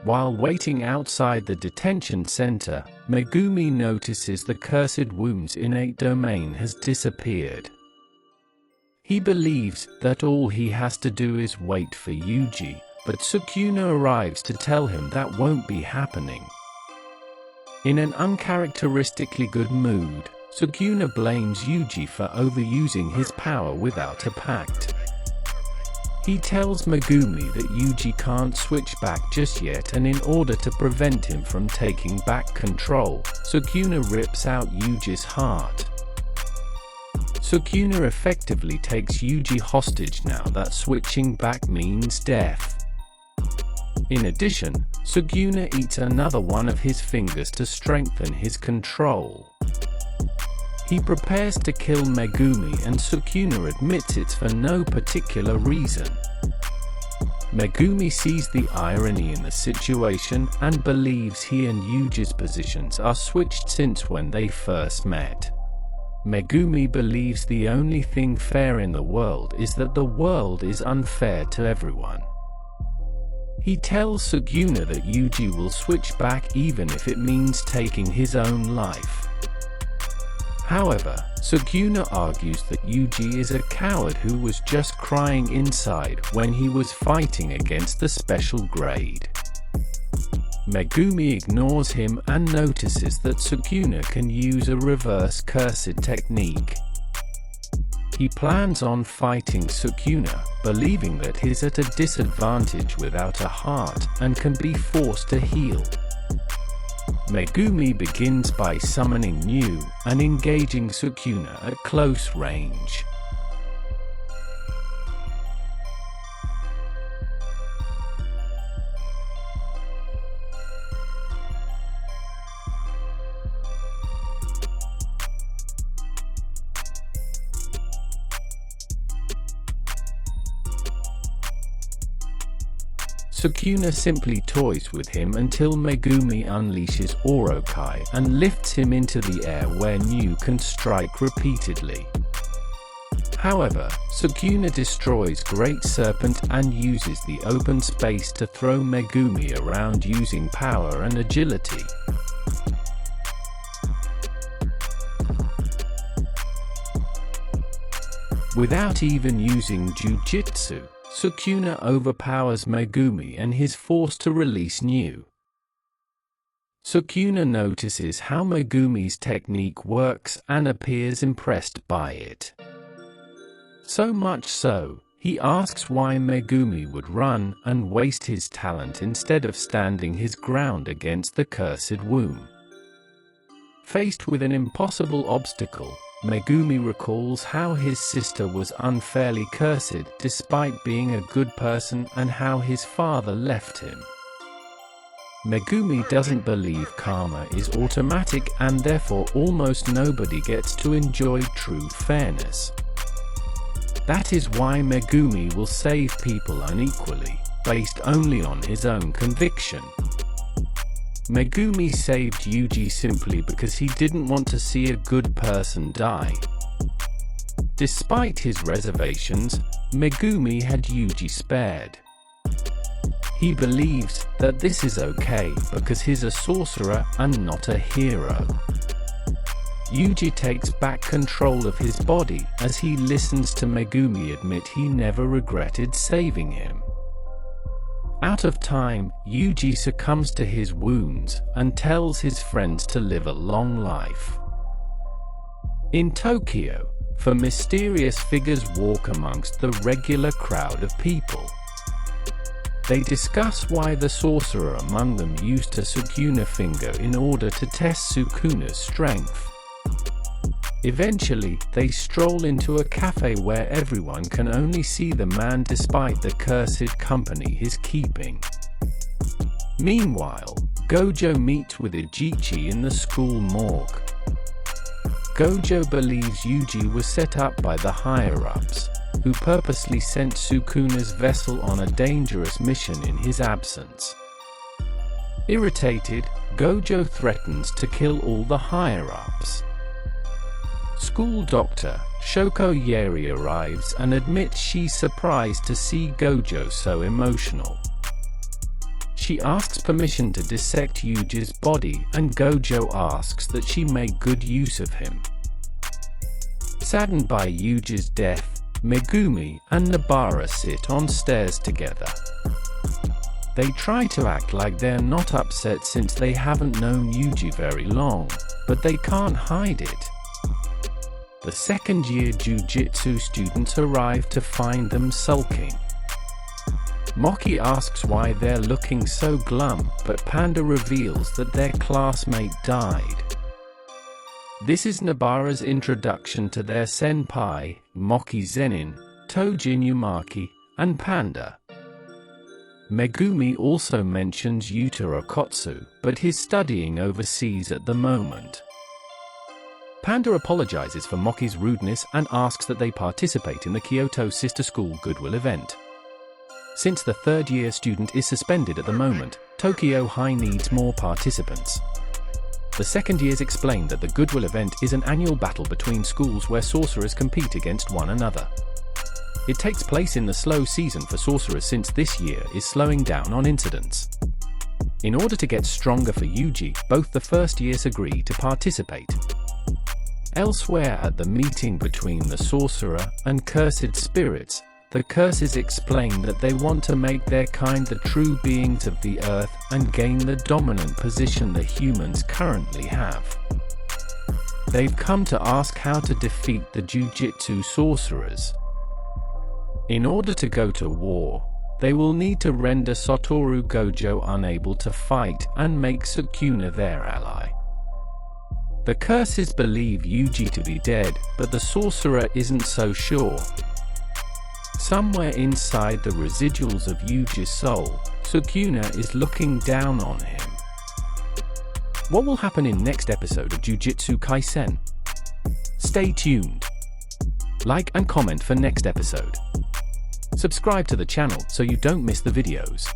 While waiting outside the detention center, Megumi notices the cursed womb's innate domain has disappeared. He believes that all he has to do is wait for Yuji, but Sukuna arrives to tell him that won't be happening. In an uncharacteristically good mood, Sukuna blames Yuji for overusing his power without a pact. He tells Megumi that Yuji can't switch back just yet, and in order to prevent him from taking back control, Sukuna rips out Yuji's heart. Sukuna effectively takes Yuji hostage now that switching back means death. In addition, Sukuna eats another one of his fingers to strengthen his control. He prepares to kill Megumi, and Sukuna admits it's for no particular reason. Megumi sees the irony in the situation and believes he and Yuji's positions are switched since when they first met. Megumi believes the only thing fair in the world is that the world is unfair to everyone. He tells Sukuna that Yuji will switch back even if it means taking his own life. However, Sukuna argues that Yuji is a coward who was just crying inside when he was fighting against the special grade. Megumi ignores him and notices that Sukuna can use a reverse cursed technique. He plans on fighting Sukuna, believing that he's at a disadvantage without a heart and can be forced to heal. Megumi begins by summoning New and engaging Sukuna at close range. Sukuna simply toys with him until Megumi unleashes Orokai and lifts him into the air where New can strike repeatedly. However, Sukuna destroys Great Serpent and uses the open space to throw Megumi around using power and agility. Without even using Jujutsu, Sukuna overpowers Megumi and is forced to release New. Sukuna notices how Megumi's technique works and appears impressed by it. So much so, he asks why Megumi would run and waste his talent instead of standing his ground against the cursed womb. Faced with an impossible obstacle, Megumi recalls how his sister was unfairly cursed despite being a good person and how his father left him. Megumi doesn't believe karma is automatic and therefore almost nobody gets to enjoy true fairness. That is why Megumi will save people unequally, based only on his own conviction. Megumi saved Yuji simply because he didn't want to see a good person die. Despite his reservations, Megumi had Yuji spared. He believes that this is okay because he's a sorcerer and not a hero. Yuji takes back control of his body as he listens to Megumi admit he never regretted saving him. Out of time, Yuji succumbs to his wounds and tells his friends to live a long life. In Tokyo, mysterious figures walk amongst the regular crowd of people. They discuss why the sorcerer among them used a Sukuna finger in order to test Sukuna's strength. Eventually, they stroll into a cafe where everyone can only see the man despite the cursed company he's keeping. Meanwhile, Gojo meets with Ijichi in the school morgue. Gojo believes Yuji was set up by the higher-ups, who purposely sent Sukuna's vessel on a dangerous mission in his absence. Irritated, Gojo threatens to kill all the higher-ups. School doctor, Shoko Yeri arrives and admits she's surprised to see Gojo so emotional. She asks permission to dissect Yuji's body, and Gojo asks that she make good use of him. Saddened by Yuji's death, Megumi and Nobara sit on stairs together. They try to act like they're not upset since they haven't known Yuji very long, but they can't hide it. The second-year Jujutsu students arrive to find them sulking. Moki asks why they're looking so glum, but Panda reveals that their classmate died. This is Nobara's introduction to their senpai, Moki Zenin, Tojin Yumaki, and Panda. Megumi also mentions Yuta Okotsu, but he's studying overseas at the moment. Panda apologizes for Moki's rudeness and asks that they participate in the Kyoto Sister School Goodwill event. Since the third-year student is suspended at the moment, Tokyo High needs more participants. The second years explain that the Goodwill event is an annual battle between schools where sorcerers compete against one another. It takes place in the slow season for sorcerers since this year is slowing down on incidents. In order to get stronger for Yuji, both the first years agree to participate. Elsewhere at the meeting between the sorcerer and cursed spirits, the curses explain that they want to make their kind the true beings of the earth and gain the dominant position that humans currently have. They've come to ask how to defeat the Jujutsu sorcerers. In order to go to war, they will need to render Satoru Gojo unable to fight and make Sukuna their ally. The curses believe Yuji to be dead, but the sorcerer isn't so sure. Somewhere inside the residuals of Yuji's soul, Sukuna is looking down on him. What will happen in next episode of Jujutsu Kaisen? Stay tuned. Like and comment for next episode. Subscribe to the channel so you don't miss the videos.